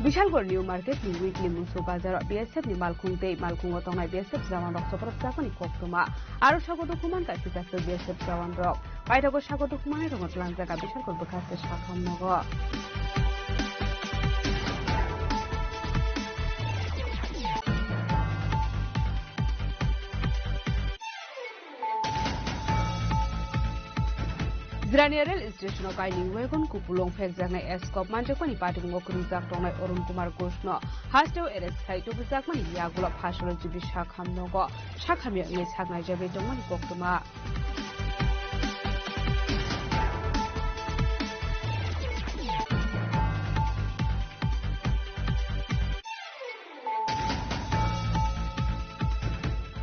Bishalgor New Market ni weekly muso bazar BSF ni malkungte malkungo tongai BSF Zawan Rock Soprapsakoni Koktuma Aro Shagoto Kuman Kasita BSF Zawan Rock Paitago Shagoto Kumani Tongot Lanzaka Bishalgor Bakasta Shakam Nogo Zraniarel Station of Kailing Wagon Kupulong Fexana Escop Manjakoni Patung Wokruzak Tongai Orun Kumar Goshno Hasto Eres Kaito Bizakman Yagula Pashalo Jibi Shakham Nogo Shakhamia Miss Hagna Jabetomani Koktuma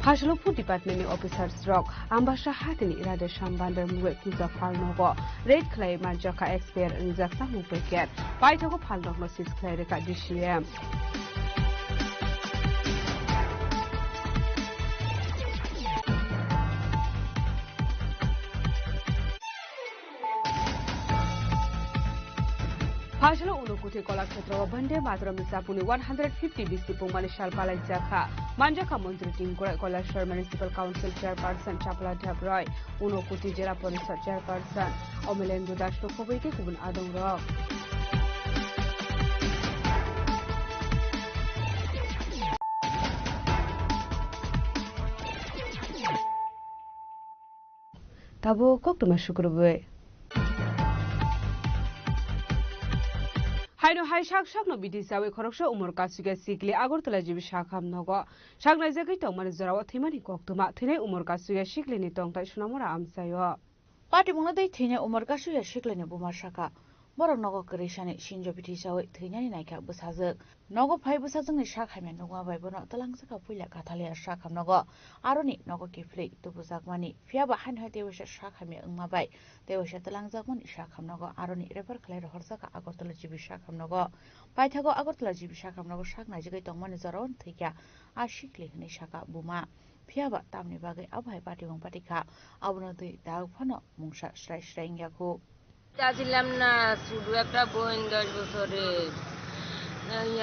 Hashlopu Department Officers Rock, Ambasha Hatini Irade Shambander Muwe Kuza Falnogo, Red Clay Manjaka Expert and Zaksa Mupeket, Paitogo Paldonosis Clerica DCM. Hashalo Unukuti Kolaketro Bande Matro Misapuni 150 BC Pumali Shalpala Jaka Manjaka Montreting Kolasher Municipal Council Chairperson Chapla Tabroy Unukuti Jera Police Chairperson Omelendo Dashto Kobeke Kubun Adong Rock. Tabo Koktuma Shukurwe. Haino hai shak no bidisawe khoroksha umur kasuga sikli agortala jibi shakham nogo shakna jagai tongmani zorawa thimani koktuma thine umur kasuga sikli ni tongtai sunamura amsayo Party monodai thine umur kasuga sikli ni bumar shaka borok nogo kerisani sinjo biti sawi theinyani naika busajak nogo phai busajangni sakhaimya nungma bai bono talangsaka puila kathalia sakham nogo aroni nogo kiflei tubujakmani phiaba hanhai tewisa sakhaimya ungma bai tewisa talangjakmani sakham nogo aroni refer khlai rohorjaka agartala jibi sakham nogo paithago agartala jibi sakham nogo saknai jigai tongmani jaron thikya ashikli hini saka buma phiaba tamni bagai abhai patigong patika abono dei dag phano mungsa srai srai ngyaku ছিলাম না শুধু একটা বোন 10 বছরের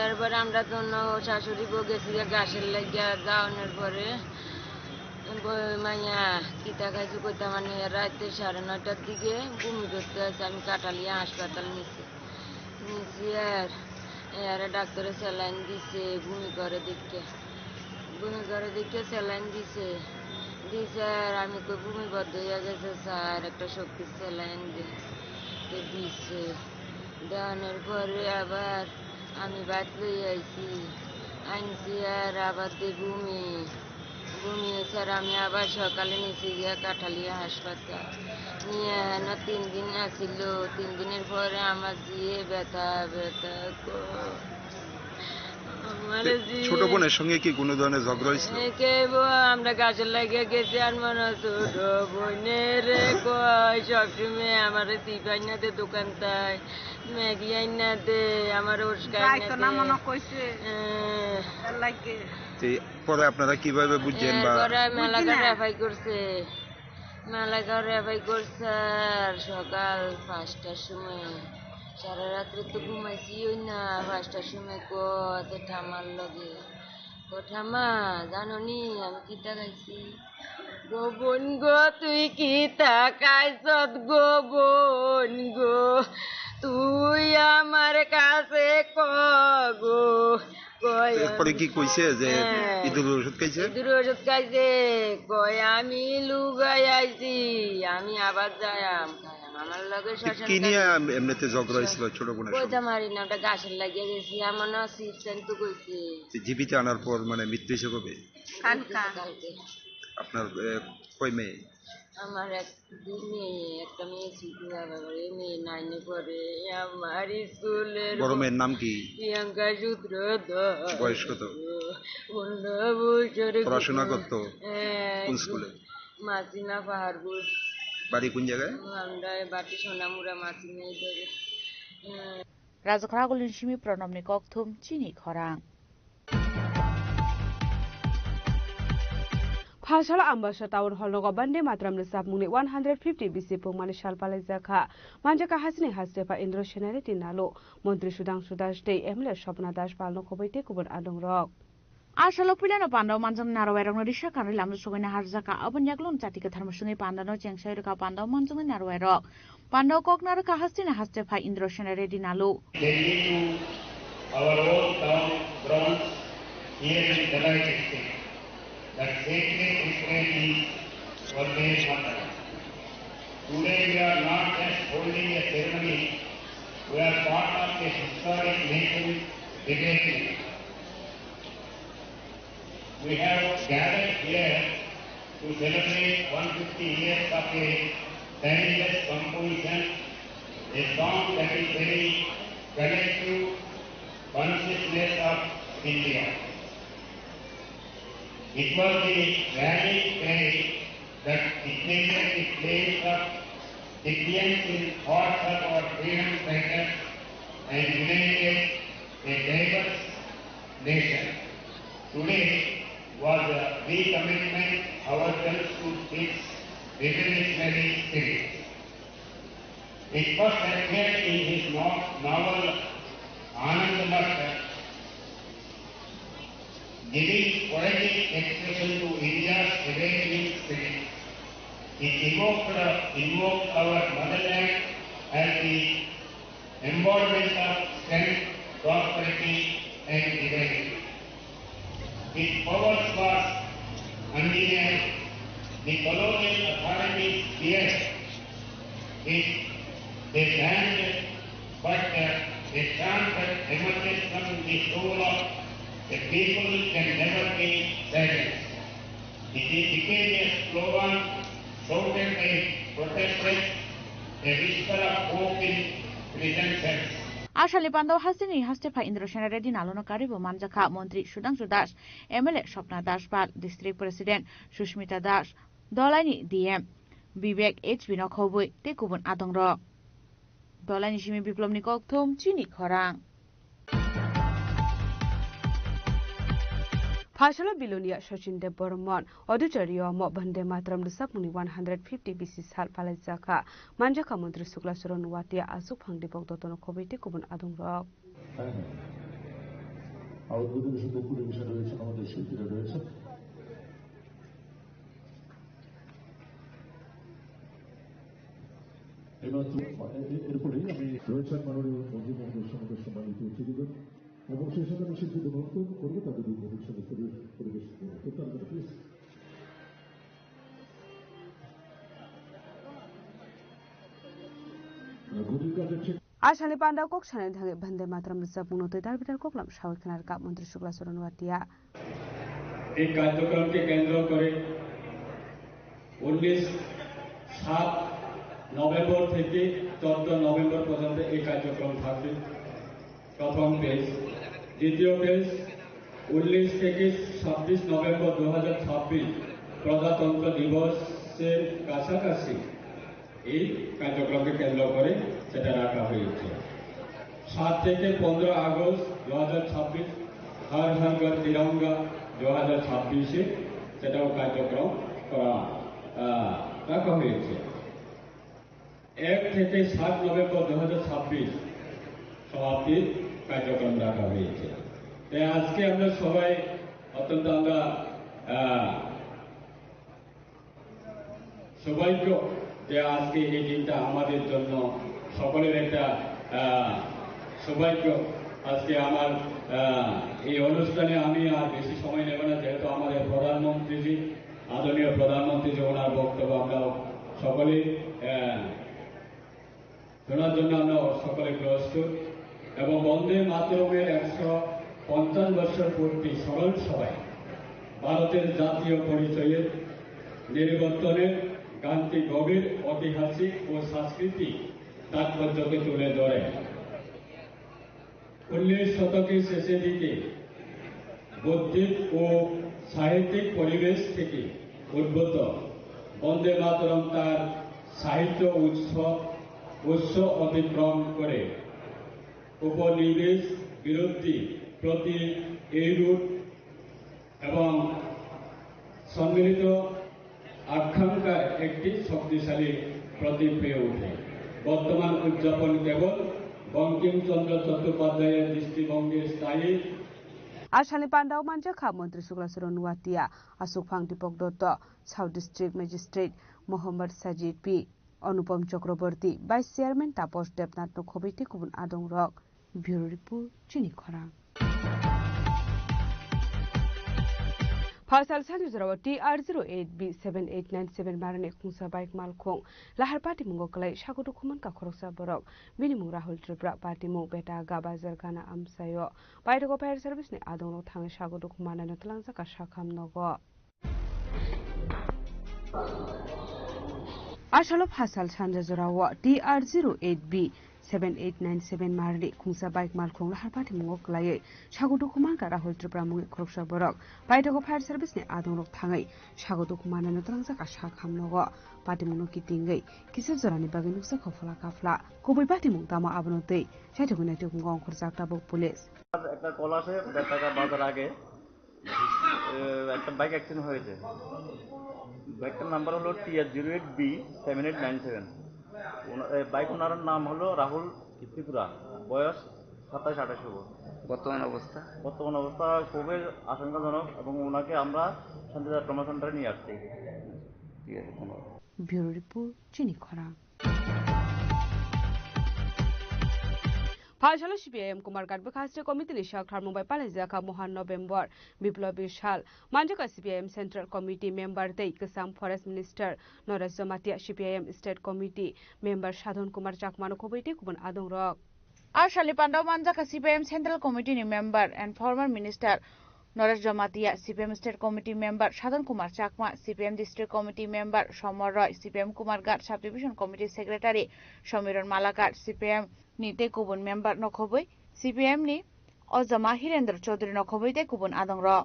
এরপরে আমরা তো শাশুড়ি বউ গেছি গাছের লাগিয়া যাওয়ানোর পরে মাইয়া কিতা খাইছি কইতা মানে রাতে 9:30টার দিকে বমি করতে আছে আমি কাটালিয়া হাসপাতাল নিছি আর ডাক্তারে স্যালাইন দিছে বমি করে দেখে স্যালাইন দিছে আর আমি তো বমি বদ্ধ হয়ে গেছে স্যার একটা শক্তি স্যালাইন দিছে দেওয়ানোর পরে আবার আমি বাদ লই আনছি আর আবার বমি হয়েছে আর আমি আবার সকালে নিচে গিয়া কাঠালিয়া হাসপাতাল নিয়ে 3 দিন আসিল 3 দিনের পরে আমার জিয়ে ব্যথা ছোট বোনের সঙ্গে কি কোনো ধরনের ঝগড়া হয়েছিল? আমরা গাছের লাগিয়ে গেছি আর মনে ছোট বোনের কয় সবসময় আমার সিপাই না দে দোকান তাই ম্যাগি আইনা দে আমার পরে আপনারা কিভাবে বুঝছেন? মেলাঘর রেফাই করছে আর সকাল 5টার সময় সারা রাত্রে তো ঘুমাইছি না 5টার সময় কত ঠামার লগে ঠামা জানো নি আমি কিতা খাইছি গো বোন গো তুই কিতা খাইছ গো বোন গো তুই আমার কাছে গো এরপরে কি কইছে যে ইঁদুর ওষুধ খাইছে? কয় আমি লুগাই আইছি আমি আবার যাইম আমার লগে কি নিয়ে এমনিতে ঝগড়া হয়েছিল ছোট বোনের সঙ্গে? কইতা মারি না ওটা গাছের লাগিয়ে গেছি আমার না সিস্টেম তো কইছে জীবিত আনার পর মানে মৃত্যু হয়েছে কবে? কালকে। আপনার কয় মেয়ে? আমার দুই মেয়ে একটা মেয়ে ছোট মেয়ে 9-এ পড়ে আমার স্কুলের বড় মেয়ের নাম কি? প্রিয়াঙ্কা সূত্র বয়স কত? 15 বছর পড়াশোনা করতো কোন স্কুলে? মাসিমা পাহাড়পুর। বাড়ি কোন জায়গায়? আমরা বাটি সোনামুড়া মাসিমা ধরে রাজখরাগুলিন সিমি প্রণবনি ককথুম চিনি খরাং Phalshala ambasha town hall no bande matram le sapmuni 150 BC pungmani shalpale jakha manjaka hasni hastepa Indro Senare tinalo Montri Sudang Sudas Dei Emle Shopna Das Palno khobaite kubur adong rok Asalo pilano pandaw manjang narwerong no disha kan lam sugoi na harjaka abon yaklon jati ka tharmusungi pandano chengsai ka pandaw manjang narwerok pandaw kok nar ka hastina hastepa Indro Senare dinalo our old town grounds here in Dalai district. That sacred sacred is always wonderful. Today we are not just holding a ceremony, we are part of a historic nation debating. We have gathered here to celebrate 150 years of a timeless composition, a song that is very collective consciousness of India. It was the rallying cry that ignited the flames of defiance in hearts of our freedom fighters and united a diverse nation. Today was a recommitment ourselves to its revolutionary spirit. It first appeared in his novel Anandamath, giving poetic expression to India's awakening spirit. It invoked our motherland as the embodiment of strength, prosperity, and diversity. Its powers was undeniable. The colonial authorities feared it. They banned it, but a chant that emerges from the soul of the people can never be silenced. It became a slogan shouted by protesters, a whisper of hope in presents Ashali Pando Hasini Hastepa Indra Shenaredi Nalona Karibu Manjaka Montri Shudangshu Das MLA Shopna Dashpal District President Shushmita Das Dolani DM Vivek H Binokhobu Tekubun Adongro Dolani Shimi Biplomni Kokthum Chini Khorang Phashalo Bilonia Shachin de Bormon, Auditorium Bande Matram Sapuni 150 BC Sal Palazaka, Manjaka Montri Sukla Suron Watia Azupang de Bogdotono Kobiti Kubun Adung Rock. এবং সেই সাথে আমি শিল্পীদের অনুরোধ করবো তাদের ভবিষ্যতে পরিবেশ করতে তাদের please Ashani Panda Kokshan Bande Matram Sapuno Darbitar Koklam Shawkanar Kap Montri Sukla Suron Watia. এই কার্যক্রমকে কেন্দ্র করে 19/7 নভেম্বর থেকে 14 নভেম্বর পর্যন্ত এই কার্যক্রম থাকবে প্রথম পেজ দ্বিতীয় পেজ 19 থেকে 26 নভেম্বর 2026 প্রজাতন্ত্র দিবসের কাছাকাছি এই কার্যক্রমকে কেন্দ্র করে সেটা রাখা হয়েছে 7 থেকে 15 আগস্ট 2026 হর হর ঘর তিরঙ্গা 2026 সেটাও কার্যক্রম করা রাখা হয়েছে 1 থেকে 7 নভেম্বর 2026 সমাপ্তির কার্যক্রম রাখা হয়েছে তাই আজকে আমরা সবাই অত্যন্ত আমরা সৌভাগ্য যে আজকে এই দিনটা আমাদের জন্য সকলের একটা সৌভাগ্য আজকে আমার এই অনুষ্ঠানে আমি আর বেশি সময় নেব না যেহেতু আমাদের প্রধানমন্ত্রীজি আদরণীয় প্রধানমন্ত্রী যে ওনার বক্তব্য আমরা সকলে শোনার জন্য আমরা সকলে প্রস্তুত এবং বন্দে মাতরমের 150 বছর পূর্তি স্মরণ সভায় ভারতের জাতীয় পরিচয়ের নির্বর্তনের গানটি গভীর ঐতিহাসিক ও সাংস্কৃতিক তাৎপর্যকে তুলে ধরে 19 শতকের শেষের দিকে বৌদ্ধিক ও সাহিত্যিক পরিবেশ থেকে উদ্ভূত বন্দে মাতরম তার সাহিত্য উৎস অতিক্রম করে উপনিবেশ বিরোধী প্রতি এইরূপ এবং সম্মিলিত আকাঙ্ক্ষার একটি শক্তিশালী প্রতীক হয়ে ওঠে বর্তমান উদযাপন কেবল বঙ্কিমচন্দ্র চট্টোপাধ্যায়ের দৃষ্টিভঙ্গির স্থায়ী Ashani Pandao Manjaka Montri Sukla Suron Watia Asupang Dipok Dotto South District Magistrate Mohammad Sajid P Anupam Chakraborty Vice Chairman Tapos Debnath Khobiti Kubun Adong Rock Bureau Report Chini Khorang Faisal Sanjurawa TR08B7897 Marane Khungsa Bike Malkhong Lahar Party Mungoklai Shagodu Khuman Ka Khoroksa Borok Binimung Rahul Tripura Party Mung Beta Gabazar Kana Amsayo Baidago Fire Service ne Adong Thang Shagodu Khumana Natlangsa Ka Shakham Nogo Ashalo Faisal Sanjurawa TR08B7897 Marane Khungsa Bike Malkhong Lahar Party Mungoklai Shagodu Khuman Ka Rahul Tripura Mung Khoroksa Borok Baidago Fire Service ne Adong Thangai Shagodu Khumana Natlangsa Ka Shakham Nogo Party Mung Kitingai Kisir Zorani Bagin Nuksa Khofla Kafla Kobai Party Mung Tama Abonotei Chaituguna Tukong Khorjakta Bok Police একটা call আসে বেতাকা বাজার আগে একটা bike accident হয়েছে বাইকটার number হলো TR08B7897 bike ওনার নাম হলো রাহুল ত্রিপুরা বয়স 27-28 বর্তমান অবস্থা খুবই আশঙ্কাজনক এবং ওনাকে আমরা শান্তিদার ট্রমা সেন্টারে নিয়ে আসছি ঠিক আছে ব্যুরো রিপোর্ট চিনি খরা Phashalo CPIM Kumar Gadbe Khastre Committee ni Shakhar Mumbai Palazaka Mohan November Biplobi Shal Manjaka CPIM Central Committee Member Tei Kasam Forest Minister Noras Zomatia CPIM State Committee Member Shadon Kumar Chakmano Kobiti Kubun Adong Rock Ashali Pandao Manjaka CPIM Central Committee ni Member and former Minister Naresh Jamatia CPM state committee member Sadhan Kumar Chakma CPM district committee member Samar Roy CPM Kumar Ghat sub division committee secretary Samiran Malakar CPM ni te kubun member nokhoboi CPM ni Ozama Hirendra Chaudhary nokhoboi te kubun adong ro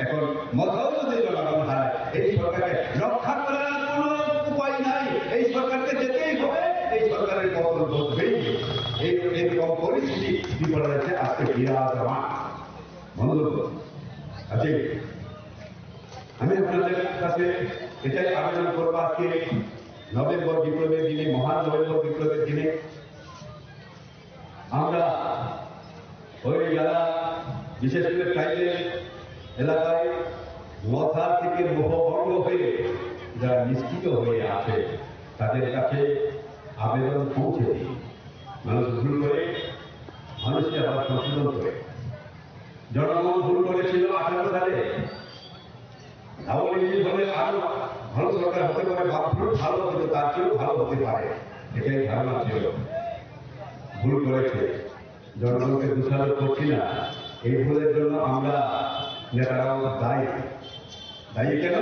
এখন মধ্যবর্তী জনগণ হারায় এই সরকারকে রক্ষা করার কোনো উপায় নাই এই সরকারকে যেতেই হবে এই সরকারের পতন ঘটবেই এইরকম পরিস্থিতি বিপরীতে আজকে বিরাজমান বন্ধুগণ আজকে আমি আপনাদের কাছে এটাই আবেদন করবো আজকে নভেম্বর বিপ্লবের দিনে মহান নভেম্বর বিপ্লবের দিনে আমরা ওই যারা বিশেষ করে ট্রাইবেল এলাকায় মথার থেকে মোহভঙ্গ হয়ে যারা নিষ্ঠিত হয়ে আছে তাদের কাছে আবেদন পৌঁছে দিই মানুষ ভুল করে মানুষকে আবার সংশোধন করে জনগণ ভুল করেছিল 18 সালে আওয়ামী লীগ হলে আরো ভালো সরকার হতে পারে ভালো হতে তার চেয়েও ভালো হতে পারে এটাই ধারণা ছিল ভুল করেছে জনগণকে দোষারোপ করছি না এই ভুলের জন্য আমরা নেতারাও দায়ী কেন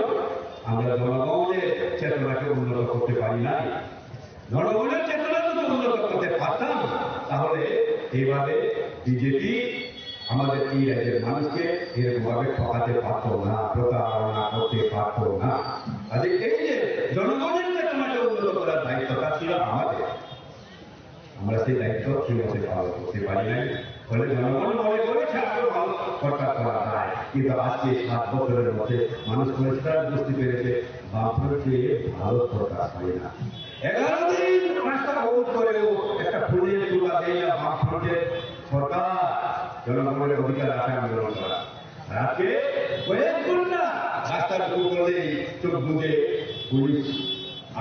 আমরা জনগণের চেতনাকে উন্নত করতে পারি না জনগণের চেতনা যদি উন্নত করতে পারতাম তাহলে এইভাবে বিজেপি আমাদের এই রাজ্যের মানুষকে এরকমভাবে ঠকাতে পারত না প্রতারণা করতে পারত না আজ এই যে জনগণের চেতনাকে উন্নত করার দায়িত্বটা ছিল আমাদের আমরা সেই দায়িত্ব ঠিকমতো পালন করতে পারি নাই ফলে জনগণ মনে করেছে আরো ভালো সরকার করা যায় কিন্তু আজকে 7 বছরের মধ্যে মানুষ পরিষ্কার বুঝতে পেরেছে বামফ্রন্টে ভালো সরকার হয় না 11 দিন রাস্তা অবরোধ করেও একটা ফুলের তুলা দেয় না বামফ্রন্টের সরকার জনগণের অধিকার আছে আন্দোলন করা আজকে কয়েক ঘন্টা রাস্তার উপর করলেই চোখ বুঝে পুলিশ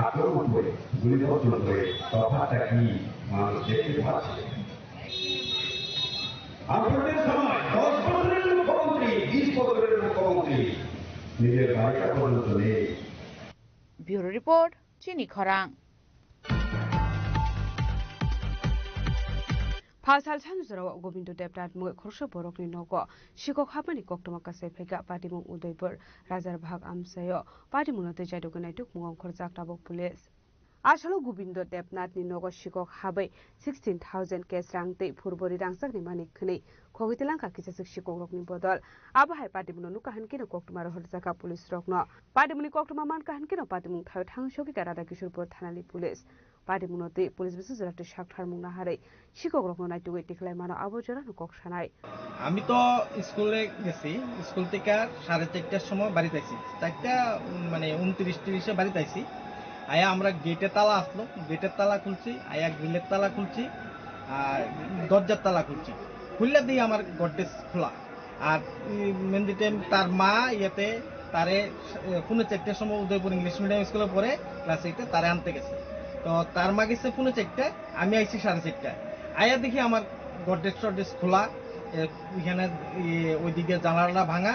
আক্রমণ করে গুলিবর্ষণ করে তফাৎটা কি মানুষ দেখতে পাচ্ছে আপনাদের সময় 10 বছরের মুখ্যমন্ত্রী 20 বছরের মুখ্যমন্ত্রী নিজের বাড়িটা পর্যন্ত নেই ব্যুরো রিপোর্ট চিনি খরাং Pasal Chanjaro Govindu Debrat Mu Khurshid Borokni Nogo Shikok Hapani Koktoma Kase Phega Patimung Udaipur Rajar Bhag Amsayo Patimunote Jaidoganai Tuk Mungam Khorjak Tabok Police Ashalo Govindu Debrat ni Nogo Shikok Habai 16,000 kes rangte Purbori rangsak ni manik khni Khogitilang ka kisasik Shikok Rokni Bodol Abahai Patimuno Nukahan Kino Koktoma Horjaka Police Rokno Patimuni Koktoma Man Kahan Kino Patimung Thayo Thang Shoki Karada Kishurpur Thanali Police Patimunote Police Bisu Zurate Shakthar Mungna Hare শিক্ষক রকম নাই তুই টিকলাই মানো আবজরা নকক শানাই আমি তো স্কুলে গেছি school থেকে 4:30টার সময় বাড়িতে আইছি 4টা মানে 29:30 বাড়িতে আইছি আয়া আমরা গেটে তালা আসলো গেটের তালা খুলছি আয়া গ্রিলের তালা খুলছি আর দরজার তালা খুলছি খুললে দিয়ে আমার গডরেজ খোলা আর মেন্দিতে তার মা ইয়াতে তারে 4:30টার সময় উদয়পুর ইংলিশ মিডিয়াম স্কুলে পড়ে ক্লাস 8 তারে আনতে গেছে তো তার মা গেছে 4:30টায় আমি আইছি 4:30টায় আয়া দেখি আমার গডরেজ খোলা এখানে ওইদিকে জানালা ভাঙা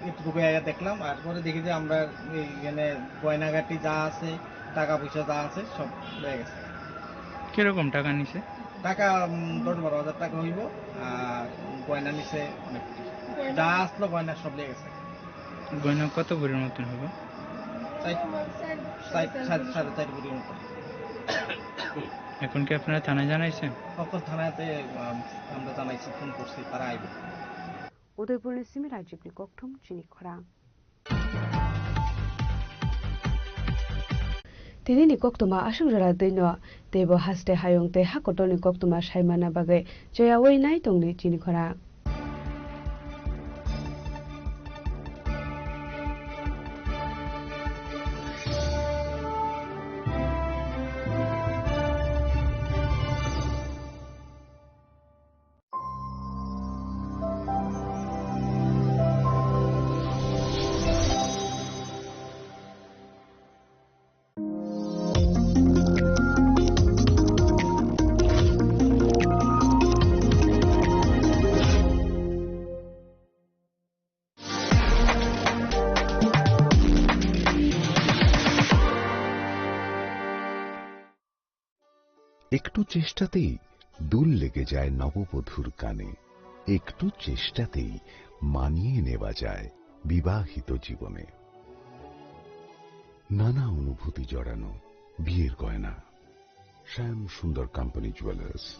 এইটুকু আয়া দেখলাম আর পরে দেখি যে আমরা এখানে গয়নাগাটি যা আছে টাকা পয়সা যা আছে সব রয়ে গেছে কিরকম টাকা নিছে টাকা 10-12 হাজার টাকা হইব আর গয়না নিছে অনেক যা আসলো গয়না সব লেগে গেছে গয়না কত ভরির মতন হবে 4.5 ভরির মতন এখন কি আপনারা থানায় জানাইছেন সকল থানাতে আমরা জানাইছি ফোন করছি তারা আইবে উদয়পুরের সিমি রাজীবনি কোকঠম চিনি খরা তিনি কোকতমা আসুংজরা দৈন দেব হাসতে হায়ংতে হাকটনি কোকতমা সাইমানা বাগে জয়া ওই নাই তংনি চিনি খরা একটু চেষ্টাতেই দুল লেগে যায় নববধূর কানে একটু চেষ্টাতেই মানিয়ে নেওয়া যায় বিবাহিত জীবনে। নানা অনুভূতি জড়ানো বিয়ের গয়না। শ্যাম সুন্দর কোম্পানি জুয়েলার্স।